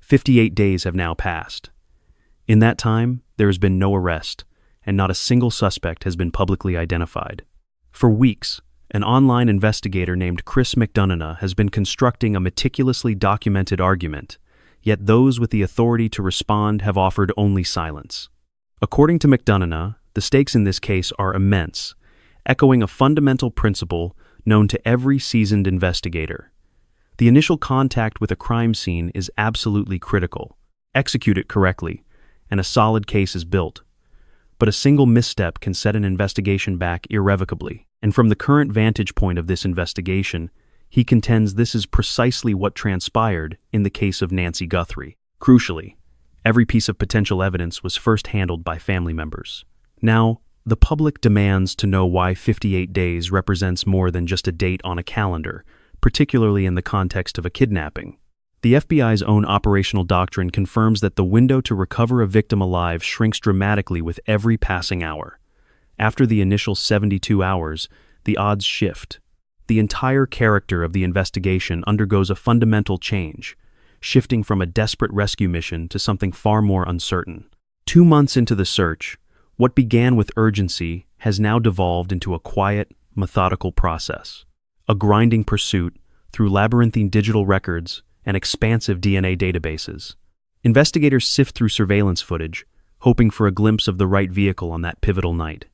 58 days have now passed. In that time, there has been no arrest, and not a single suspect has been publicly identified. For weeks, an online investigator named Chris McDonough has been constructing a meticulously documented argument, yet those with the authority to respond have offered only silence. According to McDonough, the stakes in this case are immense, echoing a fundamental principle known to every seasoned investigator. The initial contact with a crime scene is absolutely critical. Execute it correctly, and a solid case is built. But a single misstep can set an investigation back irrevocably. And from the current vantage point of this investigation, he contends this is precisely what transpired in the case of Nancy Guthrie. Crucially, every piece of potential evidence was first handled by family members. Now, the public demands to know why 58 days represents more than just a date on a calendar, particularly in the context of a kidnapping. The FBI's own operational doctrine confirms that the window to recover a victim alive shrinks dramatically with every passing hour. After the initial 72 hours, the odds shift. The entire character of the investigation undergoes a fundamental change, shifting from a desperate rescue mission to something far more uncertain. 2 months into the search, what began with urgency has now devolved into a quiet, methodical process. A grinding pursuit through labyrinthine digital records and expansive DNA databases. Investigators sift through surveillance footage, hoping for a glimpse of the right vehicle on that pivotal night.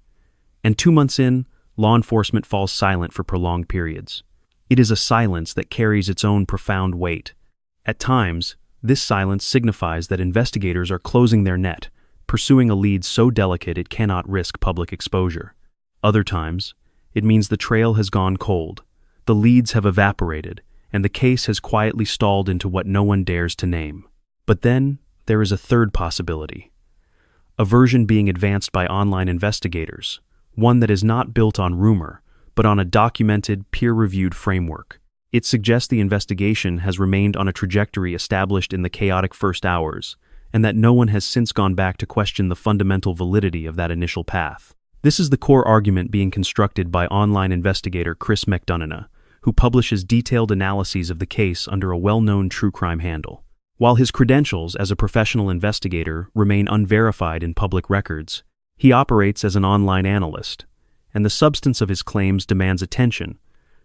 And 2 months in, law enforcement falls silent for prolonged periods. It is a silence that carries its own profound weight. At times, this silence signifies that investigators are closing their net, pursuing a lead so delicate it cannot risk public exposure. Other times, it means the trail has gone cold, the leads have evaporated, and the case has quietly stalled into what no one dares to name. But then, there is a third possibility. A version being advanced by online investigators, one that is not built on rumor, but on a documented, peer-reviewed framework. It suggests the investigation has remained on a trajectory established in the chaotic first hours, and that no one has since gone back to question the fundamental validity of that initial path. This is the core argument being constructed by online investigator Chris McDonough, who publishes detailed analyses of the case under a well-known true crime handle. While his credentials as a professional investigator remain unverified in public records, he operates as an online analyst, and the substance of his claims demands attention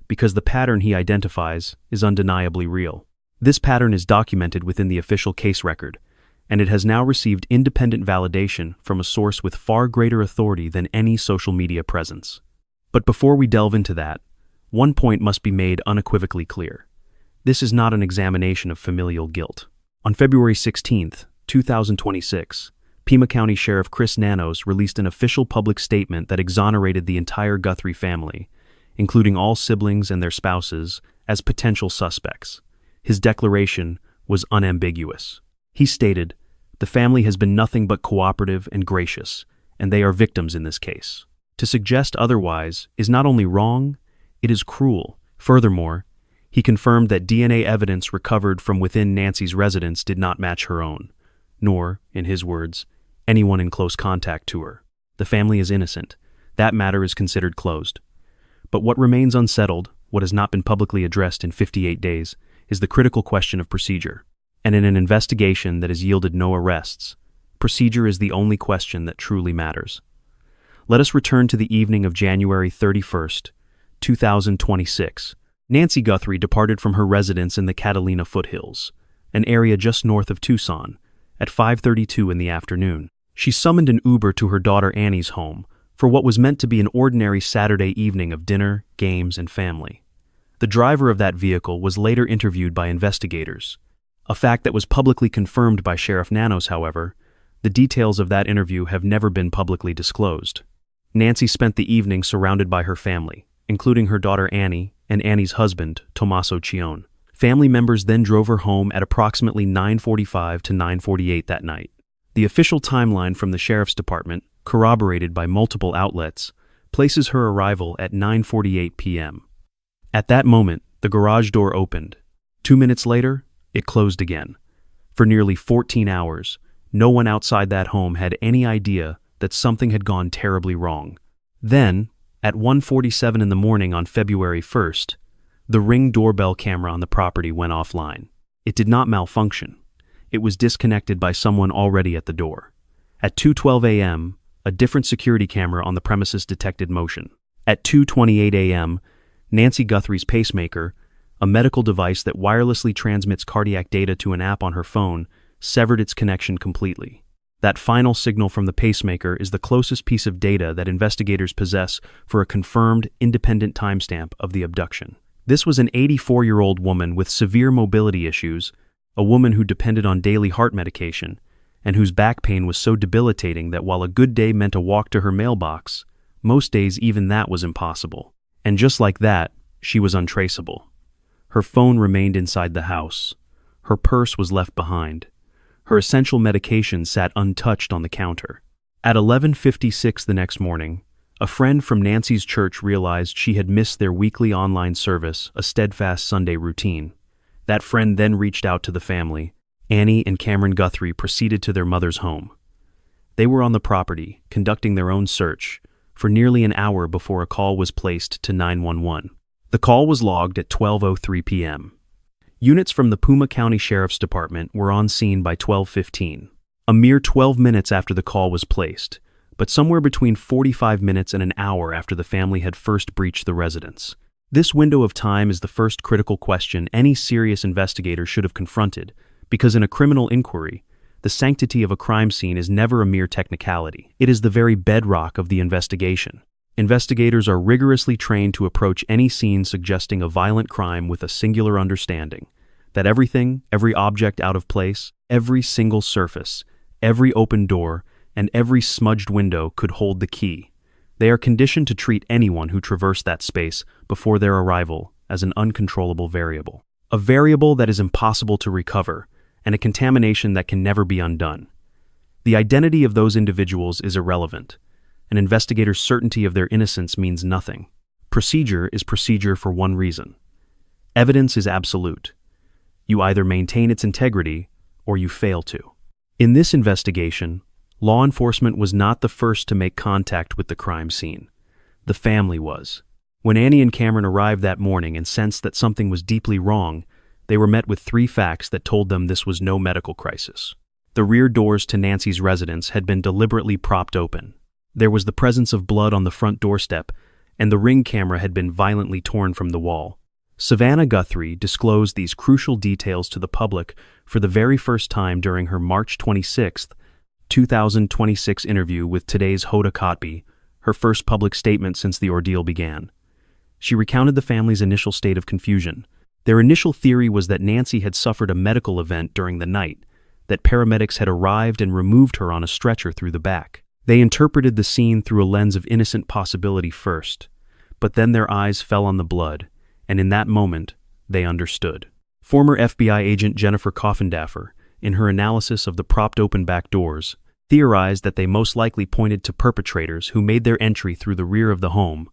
because the pattern he identifies is undeniably real. This pattern is documented within the official case record, and it has now received independent validation from a source with far greater authority than any social media presence. But before we delve into that, one point must be made unequivocally clear. This is not an examination of familial guilt. On February 16, 2026, Pima County Sheriff Chris Nanos released an official public statement that exonerated the entire Guthrie family, including all siblings and their spouses, as potential suspects. His declaration was unambiguous. He stated, "The family has been nothing but cooperative and gracious, and they are victims in this case." To suggest otherwise is not only wrong, it is cruel. Furthermore, he confirmed that DNA evidence recovered from within Nancy's residence did not match her own, nor, in his words, anyone in close contact to her. The family is innocent. That matter is considered closed. But what remains unsettled, what has not been publicly addressed in 58 days, is the critical question of procedure. And in an investigation that has yielded no arrests, procedure is the only question that truly matters. Let us return to the evening of January 31st, 2026. Nancy Guthrie departed from her residence in the Catalina foothills, an area just north of Tucson, at 5:32 in the afternoon. She summoned an Uber to her daughter Annie's home for what was meant to be an ordinary Saturday evening of dinner, games, and family. The driver of that vehicle was later interviewed by investigators, a fact that was publicly confirmed by Sheriff Nanos. However, the details of that interview have never been publicly disclosed. Nancy spent the evening surrounded by her family, including her daughter Annie and Annie's husband, Tommaso Cione. Family members then drove her home at approximately 9:45 to 9:48 that night. The official timeline from the Sheriff's Department, corroborated by multiple outlets, places her arrival at 9:48 p.m. At that moment, the garage door opened. 2 minutes later, it closed again. For nearly 14 hours, no one outside that home had any idea that something had gone terribly wrong. Then, at 1:47 in the morning on February 1st, the Ring doorbell camera on the property went offline. It did not malfunction. it was disconnected by someone already at the door. At 2:12 a.m., a different security camera on the premises detected motion. At 2:28 a.m., Nancy Guthrie's pacemaker, a medical device that wirelessly transmits cardiac data to an app on her phone, severed its connection completely. That final signal from the pacemaker is the closest piece of data that investigators possess for a confirmed, independent timestamp of the abduction. This was an 84-year-old woman with severe mobility issues, a woman who depended on daily heart medication, and whose back pain was so debilitating that while a good day meant a walk to her mailbox, most days even that was impossible. And just like that, she was untraceable. Her phone remained inside the house. Her purse was left behind. Her essential medication sat untouched on the counter. At 11:56 the next morning, a friend from Nancy's church realized she had missed their weekly online service, a steadfast Sunday routine. That friend then reached out to the family. Annie and Cameron Guthrie proceeded to their mother's home. They were on the property, conducting their own search, for nearly an hour before a call was placed to 911. The call was logged at 12:03 p.m. Units from the Puma County Sheriff's Department were on scene by 12:15, a mere 12 minutes after the call was placed, but somewhere between 45 minutes and an hour after the family had first breached the residence. This window of time is the first critical question any serious investigator should have confronted, because in a criminal inquiry, the sanctity of a crime scene is never a mere technicality. It is the very bedrock of the investigation. Investigators are rigorously trained to approach any scene suggesting a violent crime with a singular understanding that everything, every object out of place, every single surface, every open door, and every smudged window could hold the key. They are conditioned to treat anyone who traversed that space before their arrival as an uncontrollable variable. A variable that is impossible to recover, and a contamination that can never be undone. The identity of those individuals is irrelevant. An investigator's certainty of their innocence means nothing. Procedure is procedure for one reason. Evidence is absolute. You either maintain its integrity or you fail to. In this investigation, law enforcement was not the first to make contact with the crime scene. The family was. When Annie and Cameron arrived that morning and sensed that something was deeply wrong, they were met with 3 facts that told them this was no medical crisis. The rear doors to Nancy's residence had been deliberately propped open. There was the presence of blood on the front doorstep, and the Ring camera had been violently torn from the wall. Savannah Guthrie disclosed these crucial details to the public for the very first time during her March 26, 2026 interview with today's Hoda Kotb, her first public statement since the ordeal began. She recounted the family's initial state of confusion. Their initial theory was that Nancy had suffered a medical event during the night, that paramedics had arrived and removed her on a stretcher through the back. They interpreted the scene through a lens of innocent possibility first, but then their eyes fell on the blood, and in that moment, they understood. Former FBI agent Jennifer Coffindaffer, in her analysis of the propped open back doors, theorized that they most likely pointed to perpetrators who made their entry through the rear of the home,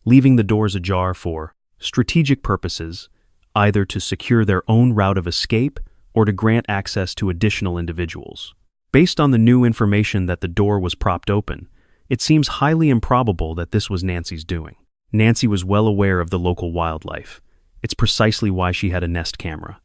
leaving the doors ajar for strategic purposes, either to secure their own route of escape or to grant access to additional individuals. Based on the new information that the door was propped open, it seems highly improbable that this was Nancy's doing. Nancy was well aware of the local wildlife. It's precisely why she had a Nest camera.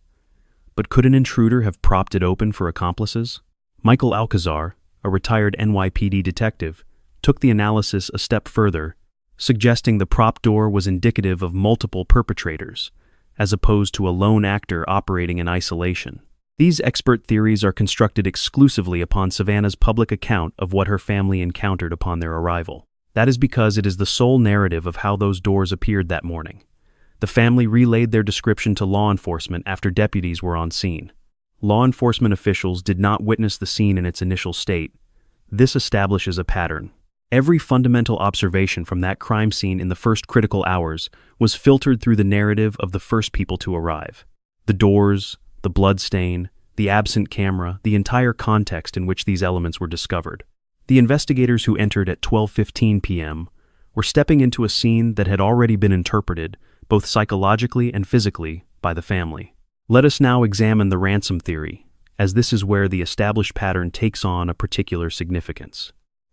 But could an intruder have propped it open for accomplices? Michael Alcazar, a retired NYPD detective, took the analysis a step further, suggesting the propped door was indicative of multiple perpetrators, as opposed to a lone actor operating in isolation. These expert theories are constructed exclusively upon Savannah's public account of what her family encountered upon their arrival. That is because it is the sole narrative of how those doors appeared that morning. The family relayed their description to law enforcement after deputies were on scene. Law enforcement officials did not witness the scene in its initial state. This establishes a pattern. Every fundamental observation from that crime scene in the first critical hours was filtered through the narrative of the first people to arrive. The doors, the blood stain, the absent camera, the entire context in which these elements were discovered. The investigators who entered at 12:15 p.m. were stepping into a scene that had already been interpreted, both psychologically and physically, by the family. Let us now examine the ransom theory, as this is where the established pattern takes on a particular significance.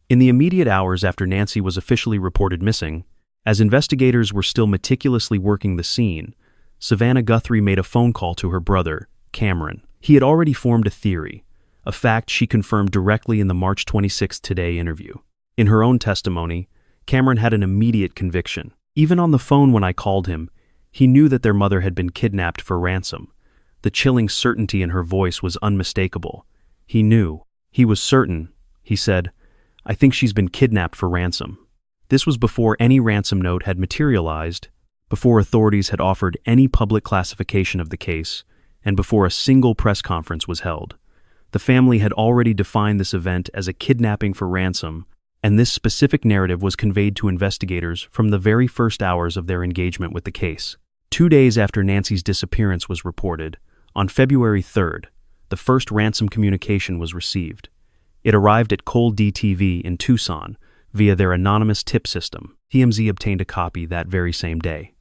In the immediate hours after Nancy was officially reported missing, as investigators were still meticulously working the scene, Savannah Guthrie made a phone call to her brother, Cameron. He had already formed a theory, a fact she confirmed directly in the March 26 Today interview. In her own testimony, Cameron had an immediate conviction. Even on the phone when I called him, he knew that their mother had been kidnapped for ransom. The chilling certainty in her voice was unmistakable. He knew. He was certain. He said, "I think she's been kidnapped for ransom." This was before any ransom note had materialized, before authorities had offered any public classification of the case, and before a single press conference was held. The family had already defined this event as a kidnapping for ransom, and this specific narrative was conveyed to investigators from the very first hours of their engagement with the case. 2 days after Nancy's disappearance was reported, on February 3rd, the first ransom communication was received. It arrived at Cole DTV in Tucson via their anonymous tip system. TMZ obtained a copy that very same day.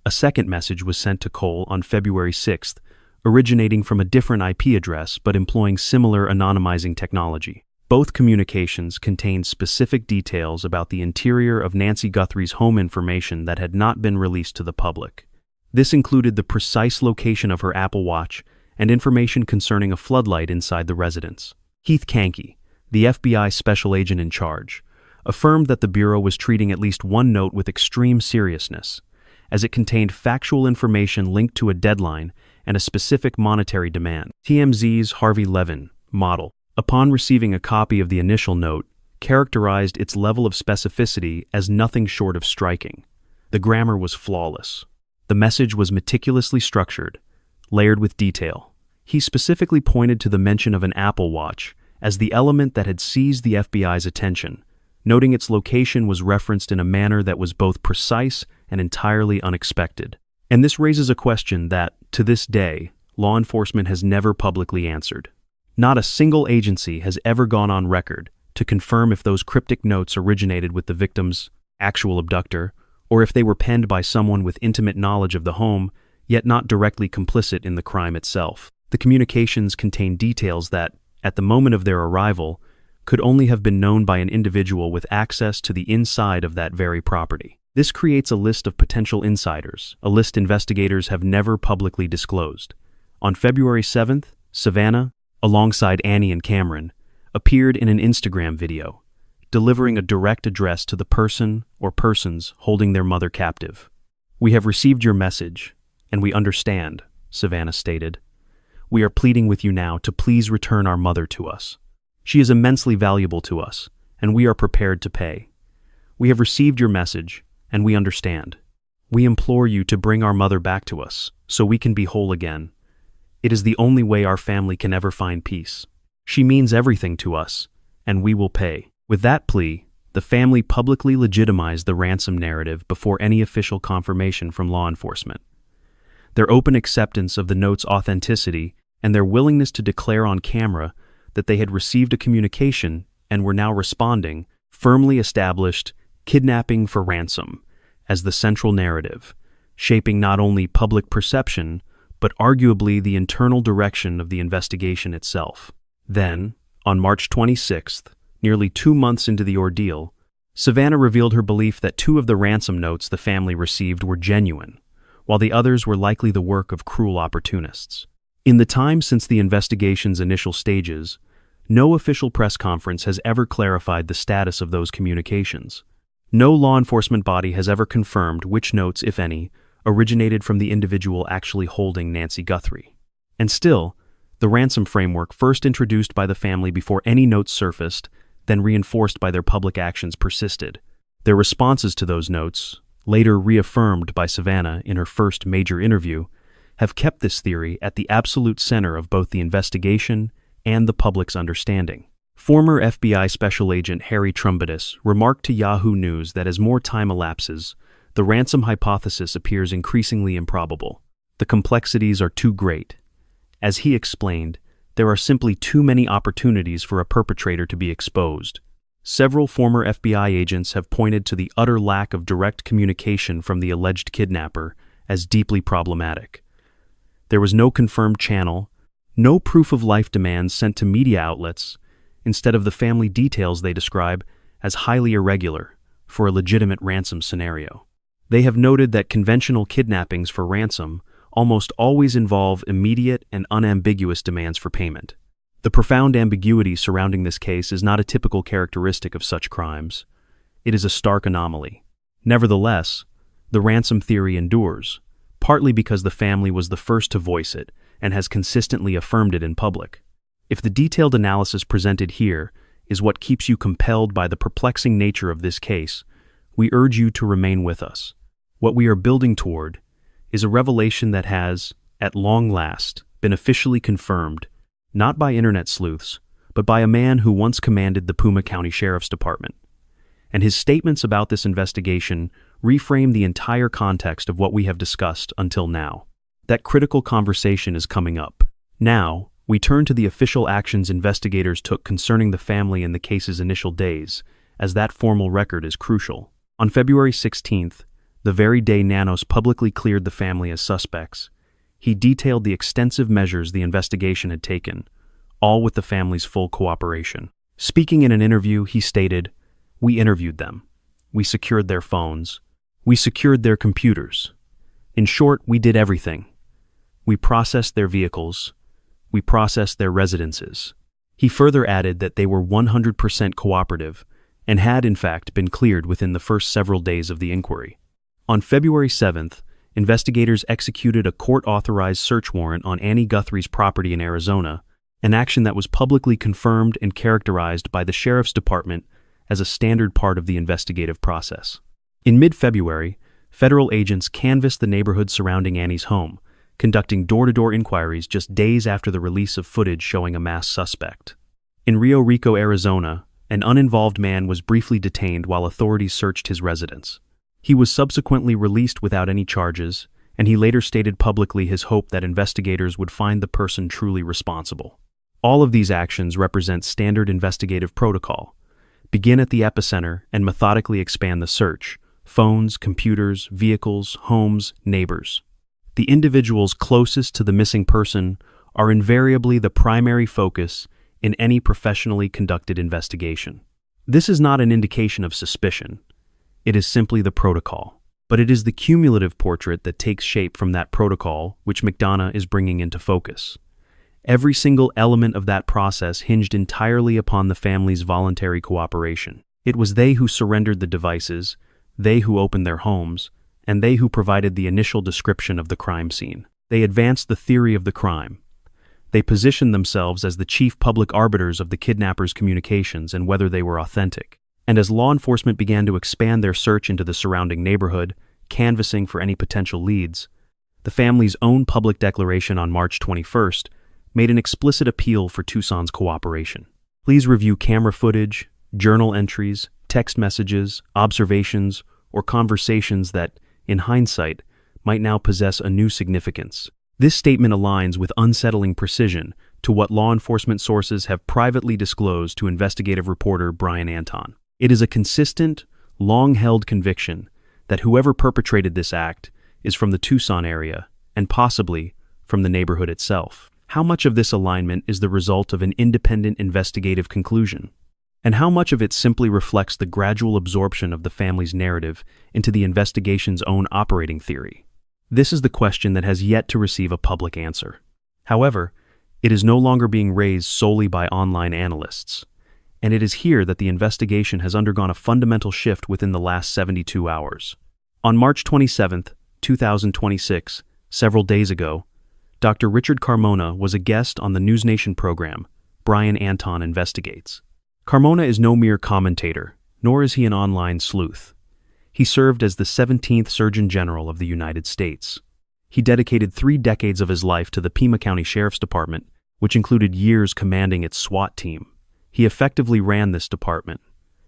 A second message was sent to Cole on February 6th, originating from a different IP address but employing similar anonymizing technology. Both communications contained specific details about the interior of Nancy Guthrie's home information that had not been released to the public. This included the precise location of her Apple Watch and information concerning a floodlight inside the residence. Keith Kanke, the FBI special agent in charge, affirmed that the Bureau was treating at least one note with extreme seriousness, as it contained factual information linked to a deadline and a specific monetary demand. TMZ's Harvey Levin, model, upon receiving a copy of the initial note, characterized its level of specificity as nothing short of striking. The grammar was flawless. The message was meticulously structured, layered with detail. He specifically pointed to the mention of an Apple Watch as the element that had seized the FBI's attention, noting its location was referenced in a manner that was both precise and entirely unexpected. And this raises a question that, to this day, law enforcement has never publicly answered. Not a single agency has ever gone on record to confirm if those cryptic notes originated with the victim's actual abductor, or if they were penned by someone with intimate knowledge of the home, yet not directly complicit in the crime itself. The communications contain details that, at the moment of their arrival, could only have been known by an individual with access to the inside of that very property. This creates a list of potential insiders, a list investigators have never publicly disclosed. On February 7th, Savannah, alongside Annie and Cameron, appeared in an Instagram video, delivering a direct address to the person or persons holding their mother captive. "We have received your message, and we understand," Savannah stated. "We are pleading with you now to please return our mother to us. She is immensely valuable to us, and we are prepared to pay. We have received your message, and we understand. We implore you to bring our mother back to us, so we can be whole again. It is the only way our family can ever find peace. She means everything to us, and we will pay." With that plea, the family publicly legitimized the ransom narrative before any official confirmation from law enforcement. Their open acceptance of the note's authenticity and their willingness to declare on camera that they had received a communication and were now responding firmly established kidnapping for ransom as the central narrative, shaping not only public perception, but arguably the internal direction of the investigation itself. Then, on March 26th, nearly 2 months into the ordeal, Savannah revealed her belief that 2 of the ransom notes the family received were genuine, while the others were likely the work of cruel opportunists. In the time since the investigation's initial stages, no official press conference has ever clarified the status of those communications. No law enforcement body has ever confirmed which notes, if any, originated from the individual actually holding Nancy Guthrie. And still, the ransom framework first introduced by the family before any notes surfaced, then reinforced by their public actions persisted. Their responses to those notes, later reaffirmed by Savannah in her first major interview, have kept this theory at the absolute center of both the investigation and the public's understanding. Former FBI Special Agent Harry Trumbutis remarked to Yahoo News that as more time elapses, the ransom hypothesis appears increasingly improbable. The complexities are too great. As he explained, there are simply too many opportunities for a perpetrator to be exposed. Several former FBI agents have pointed to the utter lack of direct communication from the alleged kidnapper as deeply problematic. There was no confirmed channel, no proof of life demands sent to media outlets. Instead of the family details they describe as highly irregular for a legitimate ransom scenario. They have noted that conventional kidnappings for ransom almost always involve immediate and unambiguous demands for payment. The profound ambiguity surrounding this case is not a typical characteristic of such crimes. It is a stark anomaly. Nevertheless, the ransom theory endures, partly because the family was the first to voice it and has consistently affirmed it in public. If the detailed analysis presented here is what keeps you compelled by the perplexing nature of this case, we urge you to remain with us. What we are building toward is a revelation that has, at long last, been officially confirmed, not by internet sleuths, but by a man who once commanded the Pima County Sheriff's Department. And his statements about this investigation reframe the entire context of what we have discussed until now. That critical conversation is coming up. Now, we turn to the official actions investigators took concerning the family in the case's initial days, as that formal record is crucial. On February 16th, the very day Nanos publicly cleared the family as suspects, he detailed the extensive measures the investigation had taken, all with the family's full cooperation. Speaking in an interview, he stated, "We interviewed them. We secured their phones. We secured their computers. In short, we did everything. We processed their vehicles. We processed their residences." He further added that they were 100% cooperative and had, in fact, been cleared within the first several days of the inquiry. On February 7th, investigators executed a court-authorized search warrant on Annie Guthrie's property in Arizona, an action that was publicly confirmed and characterized by the Sheriff's Department as a standard part of the investigative process. In mid-February, federal agents canvassed the neighborhood surrounding Annie's home, conducting door-to-door inquiries just days after the release of footage showing a masked suspect. In Rio Rico, Arizona, an uninvolved man was briefly detained while authorities searched his residence. He was subsequently released without any charges, and he later stated publicly his hope that investigators would find the person truly responsible. All of these actions represent standard investigative protocol. Begin at the epicenter and methodically expand the search: phones, computers, vehicles, homes, neighbors. The individuals closest to the missing person are invariably the primary focus in any professionally conducted investigation. This is not an indication of suspicion. It is simply the protocol. But it is the cumulative portrait that takes shape from that protocol which McDonough is bringing into focus. Every single element of that process hinged entirely upon the family's voluntary cooperation. It was they who surrendered the devices, they who opened their homes, and they who provided the initial description of the crime scene. They advanced the theory of the crime. They positioned themselves as the chief public arbiters of the kidnappers' communications and whether they were authentic. And as law enforcement began to expand their search into the surrounding neighborhood, canvassing for any potential leads, the family's own public declaration on March 21st made an explicit appeal for Tucson's cooperation. Please review camera footage, journal entries, text messages, observations, or conversations that, in hindsight, might now possess a new significance. This statement aligns with unsettling precision to what law enforcement sources have privately disclosed to investigative reporter Brian Anton. It is a consistent, long-held conviction that whoever perpetrated this act is from the Tucson area and possibly from the neighborhood itself. How much of this alignment is the result of an independent investigative conclusion? And how much of it simply reflects the gradual absorption of the family's narrative into the investigation's own operating theory? This is the question that has yet to receive a public answer. However, it is no longer being raised solely by online analysts, and it is here that the investigation has undergone a fundamental shift within the last 72 hours. On March 27, 2026, several days ago, Dr. Richard Carmona was a guest on the News Nation program, Brian Anton Investigates. Carmona is no mere commentator, nor is he an online sleuth. He served as the 17th Surgeon General of the United States. He dedicated 3 decades of his life to the Pima County Sheriff's Department, which included years commanding its SWAT team. He effectively ran this department.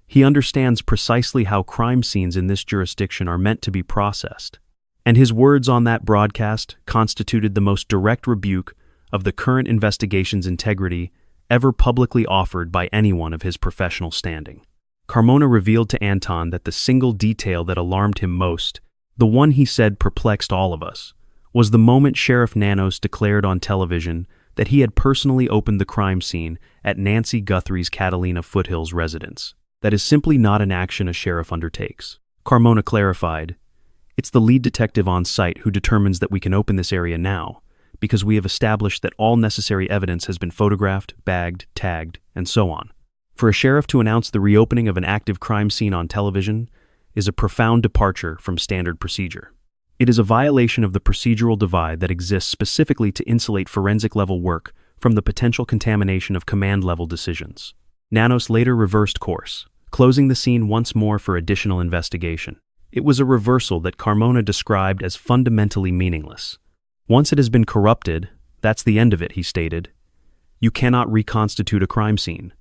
He understands precisely how crime scenes in this jurisdiction are meant to be processed. And his words on that broadcast constituted the most direct rebuke of the current investigation's integrity ever publicly offered by anyone of his professional standing. Carmona revealed to Anton that the single detail that alarmed him most, the one he said perplexed all of us, was the moment Sheriff Nanos declared on television that he had personally opened the crime scene at Nancy Guthrie's Catalina Foothills residence. That is simply not an action a sheriff undertakes. Carmona clarified, It's the lead detective on site who determines that we can open this area now, because we have established that all necessary evidence has been photographed, bagged, tagged, and so on. For a sheriff to announce the reopening of an active crime scene on television is a profound departure from standard procedure. It is a violation of the procedural divide that exists specifically to insulate forensic-level work from the potential contamination of command-level decisions. Nanos later reversed course, closing the scene once more for additional investigation. It was a reversal that Carmona described as fundamentally meaningless. Once it has been corrupted, that's the end of it, he stated. You cannot reconstitute a crime scene.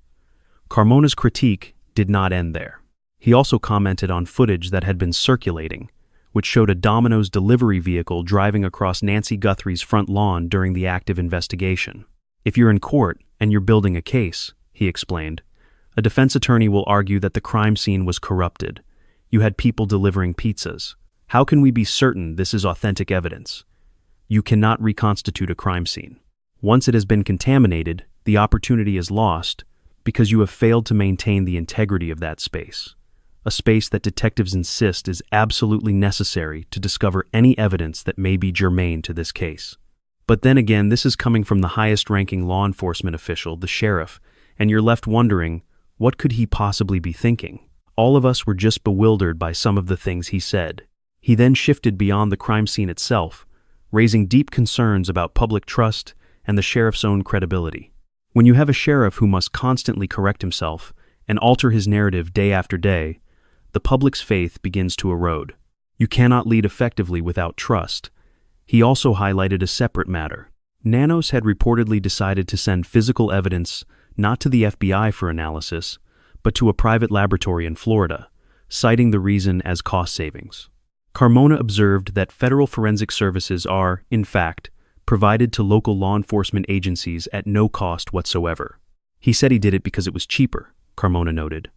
Carmona's critique did not end there. He also commented on footage that had been circulating, which showed a Domino's delivery vehicle driving across Nancy Guthrie's front lawn during the active investigation. If you're in court and you're building a case, he explained, a defense attorney will argue that the crime scene was corrupted. You had people delivering pizzas. How can we be certain this is authentic evidence? You cannot reconstitute a crime scene. Once it has been contaminated, the opportunity is lost because you have failed to maintain the integrity of that space, a space that detectives insist is absolutely necessary to discover any evidence that may be germane to this case. But then again, this is coming from the highest-ranking law enforcement official, the sheriff, and you're left wondering, what could he possibly be thinking? All of us were just bewildered by some of the things he said. He then shifted beyond the crime scene itself, raising deep concerns about public trust and the sheriff's own credibility. When you have a sheriff who must constantly correct himself and alter his narrative day after day, the public's faith begins to erode. You cannot lead effectively without trust. He also highlighted a separate matter. Nanos had reportedly decided to send physical evidence not to the FBI for analysis, but to a private laboratory in Florida, citing the reason as cost savings. Carmona observed that federal forensic services are, in fact, provided to local law enforcement agencies at no cost whatsoever. He said he did it because it was cheaper, Carmona noted.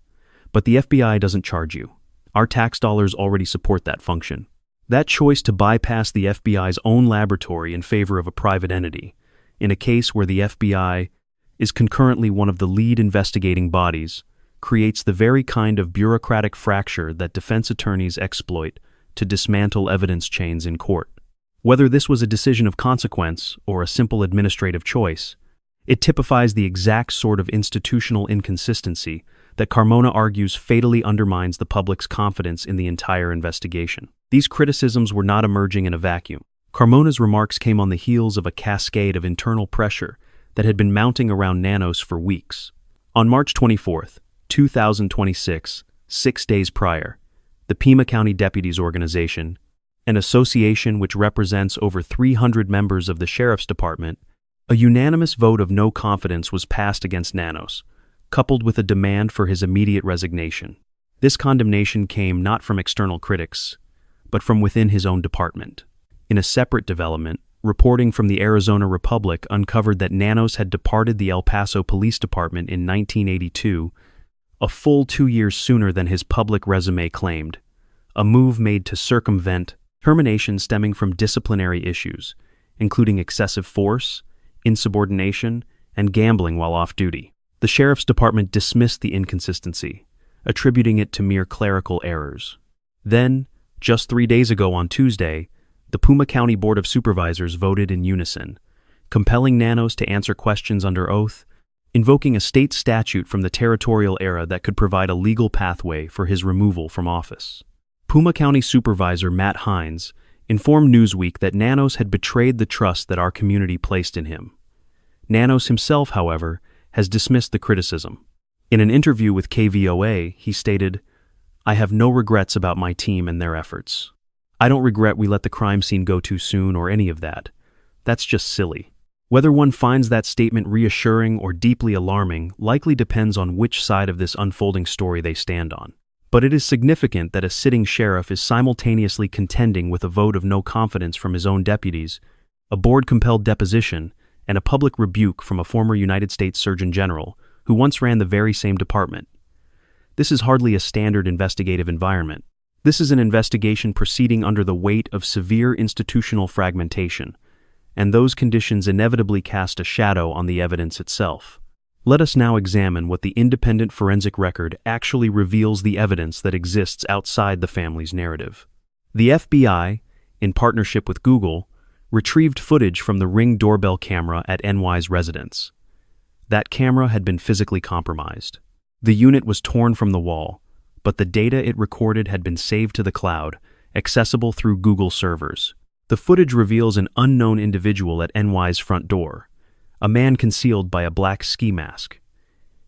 But the FBI doesn't charge you. Our tax dollars already support that function. That choice to bypass the FBI's own laboratory in favor of a private entity, in a case where the FBI is concurrently one of the lead investigating bodies, creates the very kind of bureaucratic fracture that defense attorneys exploit to dismantle evidence chains in court. Whether this was a decision of consequence or a simple administrative choice, it typifies the exact sort of institutional inconsistency that Carmona argues fatally undermines the public's confidence in the entire investigation. These criticisms were not emerging in a vacuum. Carmona's remarks came on the heels of a cascade of internal pressure that had been mounting around Nanos for weeks. On March 24, 2026, 6 days prior, the Pima County Deputies Organization, an association which represents over 300 members of the Sheriff's Department, a unanimous vote of no confidence was passed against Nanos, coupled with a demand for his immediate resignation. This condemnation came not from external critics, but from within his own department. In a separate development, reporting from the Arizona Republic uncovered that Nanos had departed the El Paso Police Department in 1982, a full 2 years sooner than his public resume claimed, a move made to circumvent termination stemming from disciplinary issues, including excessive force, insubordination, and gambling while off duty. The Sheriff's Department dismissed the inconsistency, attributing it to mere clerical errors. Then, just 3 days ago on Tuesday, the Pima County Board of Supervisors voted in unison, compelling Nanos to answer questions under oath, invoking a state statute from the territorial era that could provide a legal pathway for his removal from office. Pima County Supervisor Matt Hines informed Newsweek that Nanos had betrayed the trust that our community placed in him. Nanos himself, however, has dismissed the criticism. In an interview with KVOA, he stated, "I have no regrets about my team and their efforts. I don't regret we let the crime scene go too soon or any of that. That's just silly." Whether one finds that statement reassuring or deeply alarming likely depends on which side of this unfolding story they stand on. But it is significant that a sitting sheriff is simultaneously contending with a vote of no confidence from his own deputies, a board-compelled deposition, and a public rebuke from a former United States Surgeon General who once ran the very same department. This is hardly a standard investigative environment. This is an investigation proceeding under the weight of severe institutional fragmentation, and those conditions inevitably cast a shadow on the evidence itself. Let us now examine what the independent forensic record actually reveals the evidence that exists outside the family's narrative. The FBI, in partnership with Google, retrieved footage from the Ring doorbell camera at NY's residence. That camera had been physically compromised. The unit was torn from the wall, but the data it recorded had been saved to the cloud, accessible through Google servers. The footage reveals an unknown individual at NY's front door, a man concealed by a black ski mask.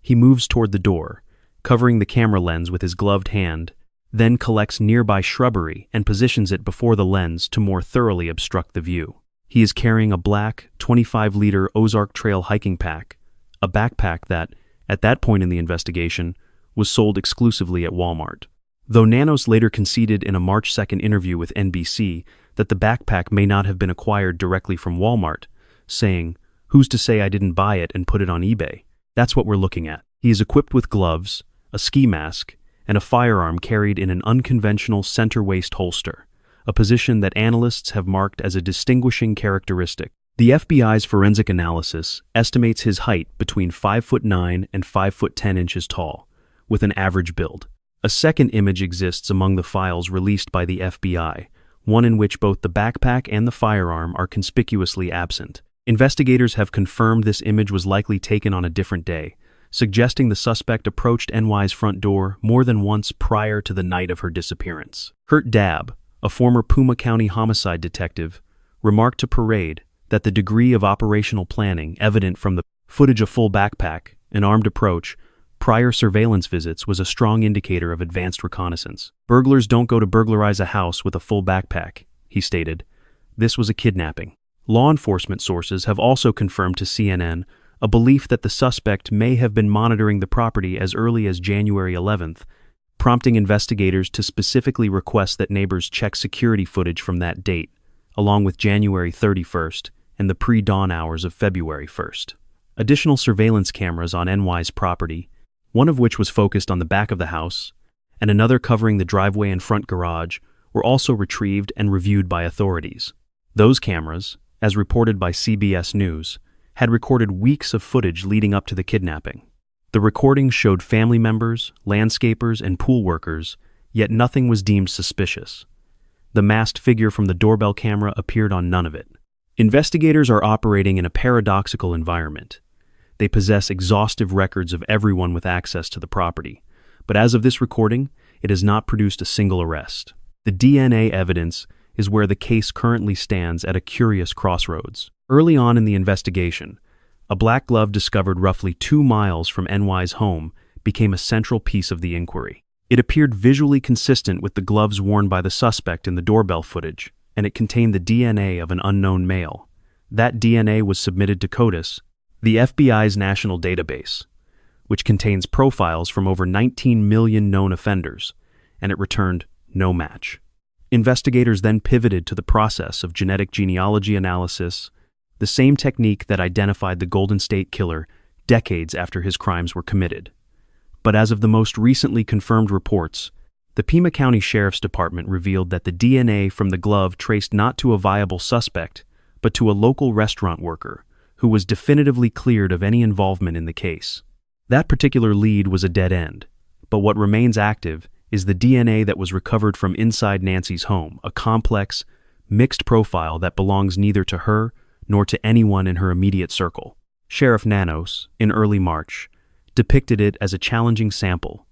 He moves toward the door, covering the camera lens with his gloved hand, then collects nearby shrubbery and positions it before the lens to more thoroughly obstruct the view. He is carrying a black, 25-liter Ozark Trail hiking pack, a backpack that, at that point in the investigation, was sold exclusively at Walmart. Though Nanos later conceded in a March 2nd interview with NBC that the backpack may not have been acquired directly from Walmart, saying, "Who's to say I didn't buy it and put it on eBay?" That's what we're looking at. He is equipped with gloves, a ski mask, and a firearm carried in an unconventional center-waist holster, a position that analysts have marked as a distinguishing characteristic. The FBI's forensic analysis estimates his height between 5'9" and 5'10" tall, with an average build. A second image exists among the files released by the FBI, one in which both the backpack and the firearm are conspicuously absent. Investigators have confirmed this image was likely taken on a different day, suggesting the suspect approached NY's front door more than once prior to the night of her disappearance. Kurt Dabb, a former Puma County homicide detective, remarked to Parade that the degree of operational planning evident from the footage, a full backpack, an armed approach, prior surveillance visits was a strong indicator of advanced reconnaissance. "Burglars don't go to burglarize a house with a full backpack," he stated. This was a kidnapping. Law enforcement sources have also confirmed to CNN a belief that the suspect may have been monitoring the property as early as January 11th, prompting investigators to specifically request that neighbors check security footage from that date, along with January 31st and the pre-dawn hours of February 1st. Additional surveillance cameras on NY's property, one of which was focused on the back of the house, and another covering the driveway and front garage, were also retrieved and reviewed by authorities. Those cameras, as reported by CBS News, had recorded weeks of footage leading up to the kidnapping. The recordings showed family members, landscapers, and pool workers, yet nothing was deemed suspicious. The masked figure from the doorbell camera appeared on none of it. Investigators are operating in a paradoxical environment. They possess exhaustive records of everyone with access to the property, but as of this recording, it has not produced a single arrest. The DNA evidence is where the case currently stands at a curious crossroads. Early on in the investigation, a black glove discovered roughly 2 miles from NY's home became a central piece of the inquiry. It appeared visually consistent with the gloves worn by the suspect in the doorbell footage, and it contained the DNA of an unknown male. That DNA was submitted to CODIS, the FBI's national database, which contains profiles from over 19 million known offenders, and it returned no match. Investigators then pivoted to the process of genetic genealogy analysis, the same technique that identified the Golden State Killer decades after his crimes were committed. But as of the most recently confirmed reports, the Pima County Sheriff's Department revealed that the DNA from the glove traced not to a viable suspect, but to a local restaurant worker who was definitively cleared of any involvement in the case. That particular lead was a dead end, but what remains active is the DNA that was recovered from inside Nancy's home, a complex, mixed profile that belongs neither to her nor to anyone in her immediate circle. Sheriff Nanos, in early March, depicted it as a challenging sample,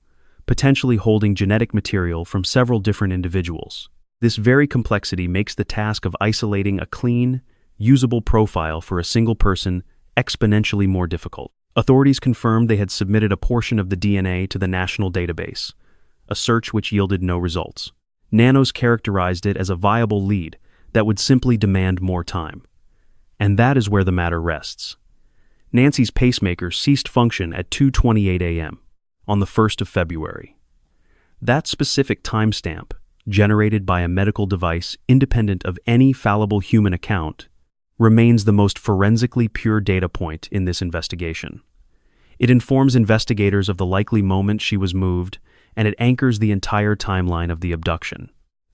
potentially holding genetic material from several different individuals. This very complexity makes the task of isolating a clean, usable profile for a single person exponentially more difficult. Authorities confirmed they had submitted a portion of the DNA to the national database, a search which yielded no results. Nanos characterized it as a viable lead that would simply demand more time. And that is where the matter rests. Nancy's pacemaker ceased function at 2:28 a.m. on the 1st of February. That specific timestamp, generated by a medical device independent of any fallible human account, remains the most forensically pure data point in this investigation. It informs investigators of the likely moment she was moved, and it anchors the entire timeline of the abduction.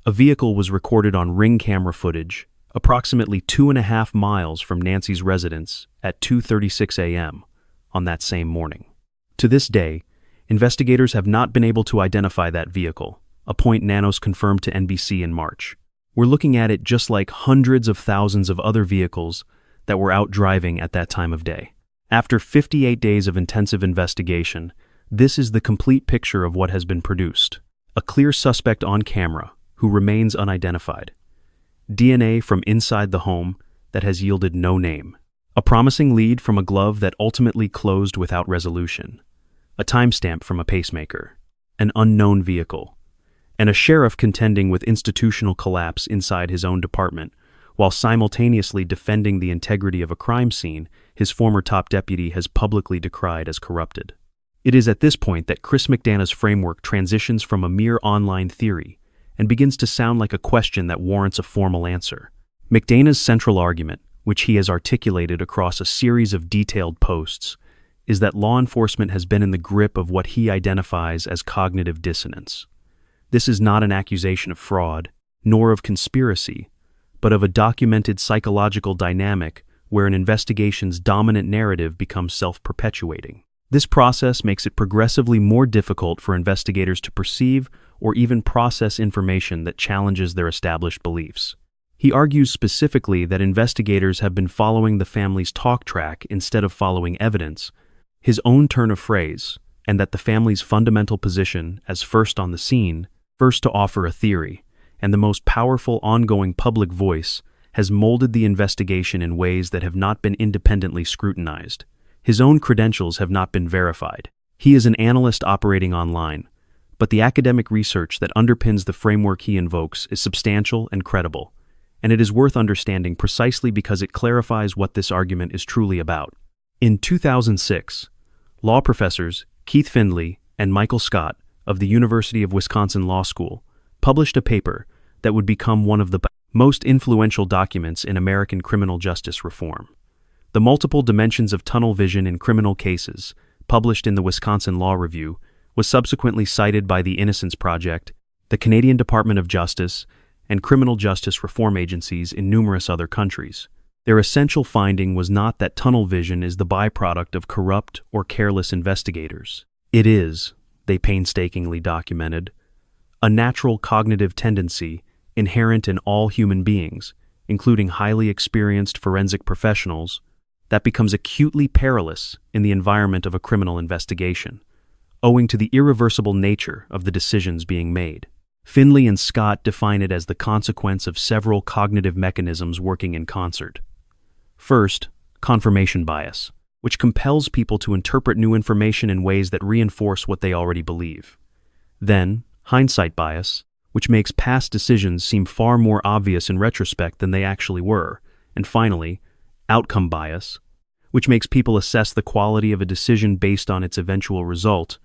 A vehicle was recorded on Ring camera footage approximately 2.5 miles from Nancy's residence at 2:36 a.m. on that same morning. To this day, investigators have not been able to identify that vehicle, a point Nanos confirmed to NBC in March. We're looking at it just like hundreds of thousands of other vehicles that were out driving at that time of day. After 58 days of intensive investigation, this is the complete picture of what has been produced. A clear suspect on camera who remains unidentified. DNA from inside the home that has yielded no name. A promising lead from a glove that ultimately closed without resolution. A timestamp from a pacemaker. An unknown vehicle. And a sheriff contending with institutional collapse inside his own department, while simultaneously defending the integrity of a crime scene his former top deputy has publicly decried as corrupted. It is at this point that Chris McDonough's framework transitions from a mere online theory and begins to sound like a question that warrants a formal answer. McDonough's central argument, which he has articulated across a series of detailed posts, is that law enforcement has been in the grip of what he identifies as cognitive dissonance. This is not an accusation of fraud, nor of conspiracy, but of a documented psychological dynamic where an investigation's dominant narrative becomes self-perpetuating. This process makes it progressively more difficult for investigators to perceive or even process information that challenges their established beliefs. He argues specifically that investigators have been following the family's talk track instead of following evidence, his own turn of phrase, and that the family's fundamental position as first on the scene, first to offer a theory, and the most powerful ongoing public voice has molded the investigation in ways that have not been independently scrutinized. His own credentials have not been verified. He is an analyst operating online, but the academic research that underpins the framework he invokes is substantial and credible, and it is worth understanding precisely because it clarifies what this argument is truly about. In 2006, law professors Keith Findley and Michael Scott of the University of Wisconsin Law School published a paper that would become one of the most influential documents in American criminal justice reform. The Multiple Dimensions of Tunnel Vision in Criminal Cases, published in the Wisconsin Law Review, was subsequently cited by the Innocence Project, the Canadian Department of Justice, and criminal justice reform agencies in numerous other countries. Their essential finding was not that tunnel vision is the byproduct of corrupt or careless investigators. It is, they painstakingly documented, a natural cognitive tendency inherent in all human beings, including highly experienced forensic professionals, that becomes acutely perilous in the environment of a criminal investigation, owing to the irreversible nature of the decisions being made. Findley and Scott define it as the consequence of several cognitive mechanisms working in concert. First, confirmation bias, which compels people to interpret new information in ways that reinforce what they already believe. Then, hindsight bias, which makes past decisions seem far more obvious in retrospect than they actually were. And finally, outcome bias, which makes people assess the quality of a decision based on its eventual result,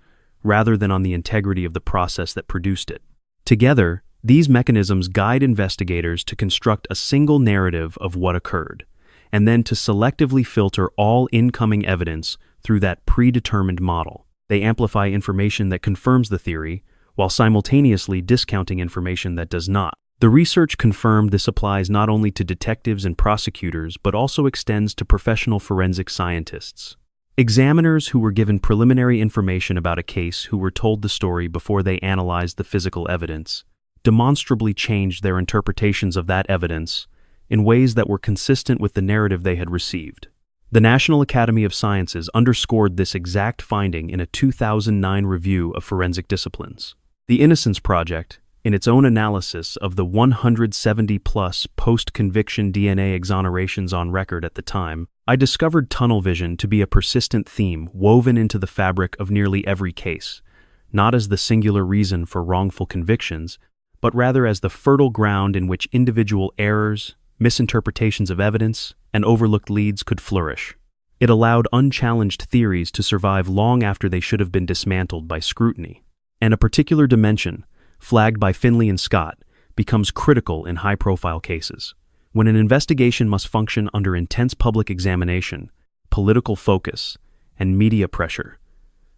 rather than on the integrity of the process that produced it. Together, these mechanisms guide investigators to construct a single narrative of what occurred, and then to selectively filter all incoming evidence through that predetermined model. They amplify information that confirms the theory, while simultaneously discounting information that does not. The research confirmed this applies not only to detectives and prosecutors, but also extends to professional forensic scientists. Examiners who were given preliminary information about a case who were told the story before they analyzed the physical evidence, demonstrably changed their interpretations of that evidence in ways that were consistent with the narrative they had received. The National Academy of Sciences underscored this exact finding in a 2009 review of forensic disciplines. The Innocence Project, in its own analysis of the 170-plus post-conviction DNA exonerations on record at the time, I discovered tunnel vision to be a persistent theme woven into the fabric of nearly every case, not as the singular reason for wrongful convictions, but rather as the fertile ground in which individual errors, misinterpretations of evidence, and overlooked leads could flourish. It allowed unchallenged theories to survive long after they should have been dismantled by scrutiny. And a particular dimension, flagged by Findley and Scott, becomes critical in high-profile cases. When an investigation must function under intense public examination, political focus, and media pressure,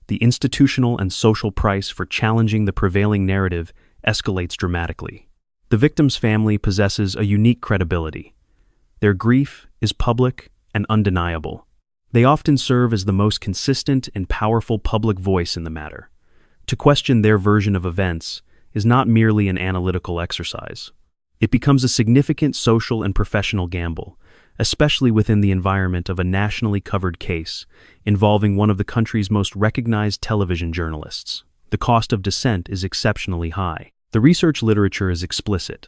the institutional and social price for challenging the prevailing narrative escalates dramatically. The victim's family possesses a unique credibility. Their grief is public and undeniable. They often serve as the most consistent and powerful public voice in the matter. To question their version of events is not merely an analytical exercise. It becomes a significant social and professional gamble, especially within the environment of a nationally covered case involving one of the country's most recognized television journalists. The cost of dissent is exceptionally high. The research literature is explicit.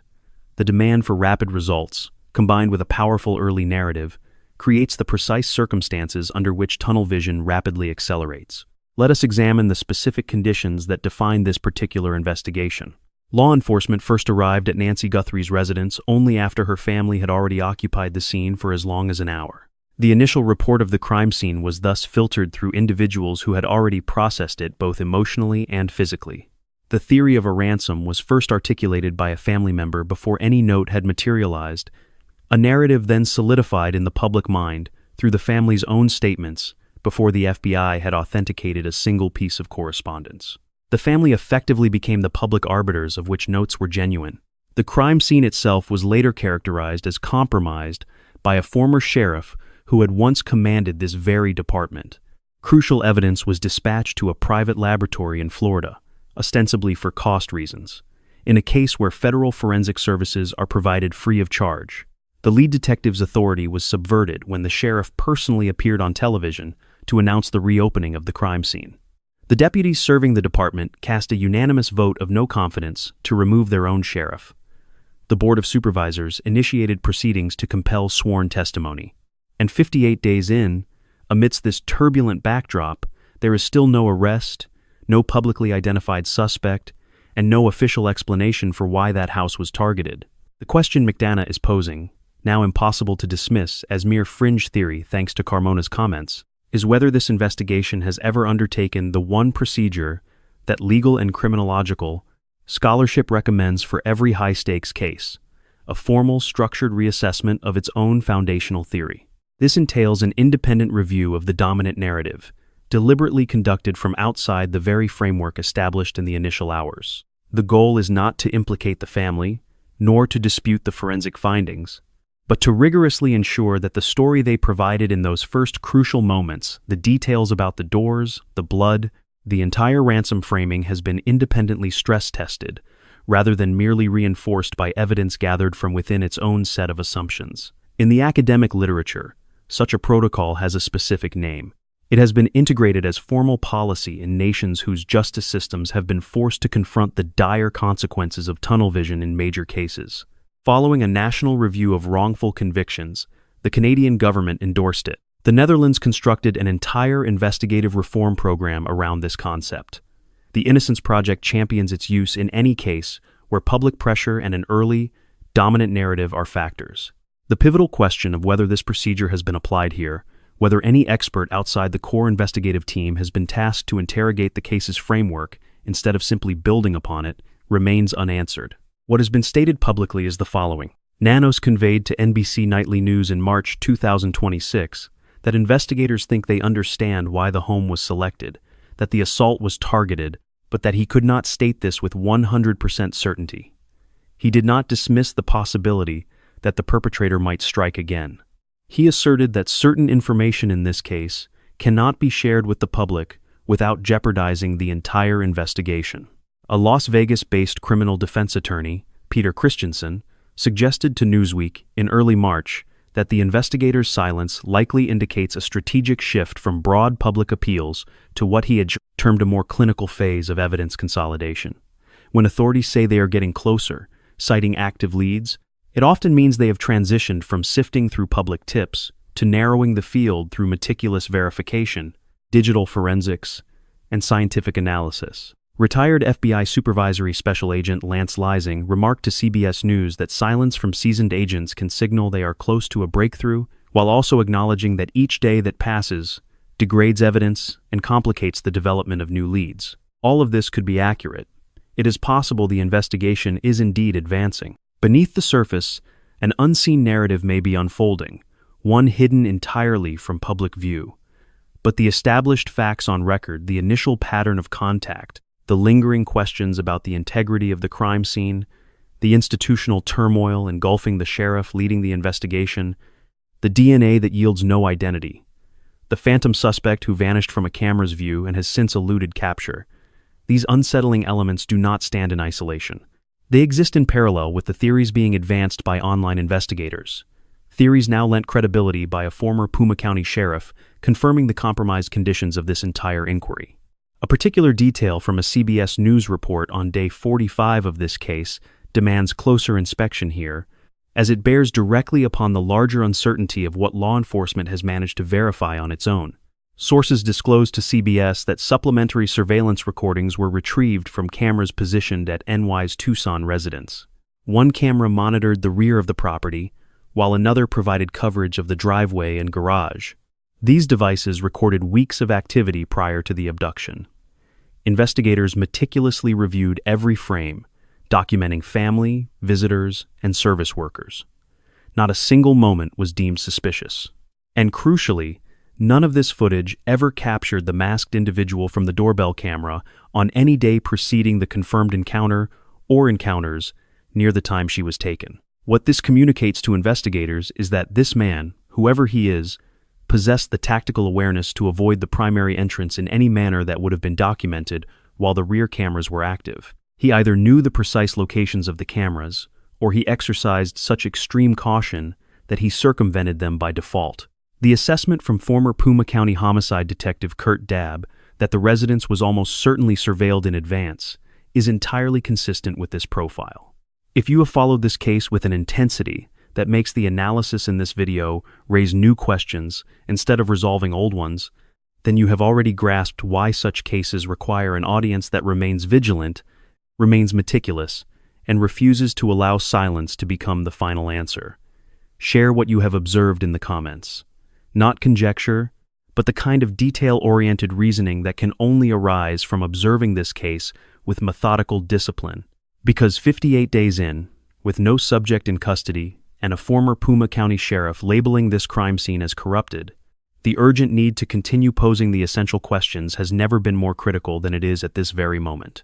The demand for rapid results, combined with a powerful early narrative, creates the precise circumstances under which tunnel vision rapidly accelerates. Let us examine the specific conditions that define this particular investigation. Law enforcement first arrived at Nancy Guthrie's residence only after her family had already occupied the scene for as long as an hour. The initial report of the crime scene was thus filtered through individuals who had already processed it both emotionally and physically. The theory of a ransom was first articulated by a family member before any note had materialized, a narrative then solidified in the public mind through the family's own statements before the FBI had authenticated a single piece of correspondence. The family effectively became the public arbiters of which notes were genuine. The crime scene itself was later characterized as compromised by a former sheriff who had once commanded this very department. Crucial evidence was dispatched to a private laboratory in Florida, ostensibly for cost reasons, in a case where federal forensic services are provided free of charge. The lead detective's authority was subverted when the sheriff personally appeared on television to announce the reopening of the crime scene. The deputies serving the department cast a unanimous vote of no confidence to remove their own sheriff. The Board of Supervisors initiated proceedings to compel sworn testimony. And 58 days in, amidst this turbulent backdrop, there is still no arrest, no publicly identified suspect, and no official explanation for why that house was targeted. The question McDonough is posing, now impossible to dismiss as mere fringe theory thanks to Carmona's comments, is whether this investigation has ever undertaken the one procedure that legal and criminological scholarship recommends for every high-stakes case, a formal, structured reassessment of its own foundational theory. This entails an independent review of the dominant narrative, deliberately conducted from outside the very framework established in the initial hours. The goal is not to implicate the family, nor to dispute the forensic findings, but to rigorously ensure that the story they provided in those first crucial moments, the details about the doors, the blood, the entire ransom framing has been independently stress-tested, rather than merely reinforced by evidence gathered from within its own set of assumptions. In the academic literature, such a protocol has a specific name. It has been integrated as formal policy in nations whose justice systems have been forced to confront the dire consequences of tunnel vision in major cases. Following a national review of wrongful convictions, the Canadian government endorsed it. The Netherlands constructed an entire investigative reform program around this concept. The Innocence Project champions its use in any case where public pressure and an early, dominant narrative are factors. The pivotal question of whether this procedure has been applied here, whether any expert outside the core investigative team has been tasked to interrogate the case's framework instead of simply building upon it, remains unanswered. What has been stated publicly is the following. Nanos conveyed to NBC Nightly News in March 2026 that investigators think they understand why the home was selected, that the assault was targeted, but that he could not state this with 100% certainty. He did not dismiss the possibility that the perpetrator might strike again. He asserted that certain information in this case cannot be shared with the public without jeopardizing the entire investigation. A Las Vegas-based criminal defense attorney, Peter Christensen, suggested to Newsweek in early March that the investigator's silence likely indicates a strategic shift from broad public appeals to what he had termed a more clinical phase of evidence consolidation. When authorities say they are getting closer, citing active leads, it often means they have transitioned from sifting through public tips to narrowing the field through meticulous verification, digital forensics, and scientific analysis. Retired FBI Supervisory Special Agent Lance Lysing remarked to CBS News that silence from seasoned agents can signal they are close to a breakthrough, while also acknowledging that each day that passes degrades evidence and complicates the development of new leads. All of this could be accurate. It is possible the investigation is indeed advancing. Beneath the surface, an unseen narrative may be unfolding, one hidden entirely from public view. But the established facts on record, the initial pattern of contact, the lingering questions about the integrity of the crime scene, the institutional turmoil engulfing the sheriff leading the investigation, the DNA that yields no identity, the phantom suspect who vanished from a camera's view and has since eluded capture. These unsettling elements do not stand in isolation. They exist in parallel with the theories being advanced by online investigators. Theories now lent credibility by a former Puma County sheriff, confirming the compromised conditions of this entire inquiry. A particular detail from a CBS News report on day 45 of this case demands closer inspection here, as it bears directly upon the larger uncertainty of what law enforcement has managed to verify on its own. Sources disclosed to CBS that supplementary surveillance recordings were retrieved from cameras positioned at NY's Tucson residence. One camera monitored the rear of the property, while another provided coverage of the driveway and garage. These devices recorded weeks of activity prior to the abduction. Investigators meticulously reviewed every frame, documenting family, visitors, and service workers. Not a single moment was deemed suspicious. And crucially, none of this footage ever captured the masked individual from the doorbell camera on any day preceding the confirmed encounter or encounters near the time she was taken. What this communicates to investigators is that this man, whoever he is, possessed the tactical awareness to avoid the primary entrance in any manner that would have been documented while the rear cameras were active. He either knew the precise locations of the cameras, or he exercised such extreme caution that he circumvented them by default. The assessment from former Puma County homicide detective Kurt Dabb that the residence was almost certainly surveilled in advance is entirely consistent with this profile. If you have followed this case with an intensity that makes the analysis in this video raise new questions instead of resolving old ones, then you have already grasped why such cases require an audience that remains vigilant, remains meticulous, and refuses to allow silence to become the final answer. Share what you have observed in the comments. Not conjecture, but the kind of detail-oriented reasoning that can only arise from observing this case with methodical discipline. Because 58 days in, with no subject in custody and a former Puma County sheriff labeling this crime scene as corrupted, the urgent need to continue posing the essential questions has never been more critical than it is at this very moment.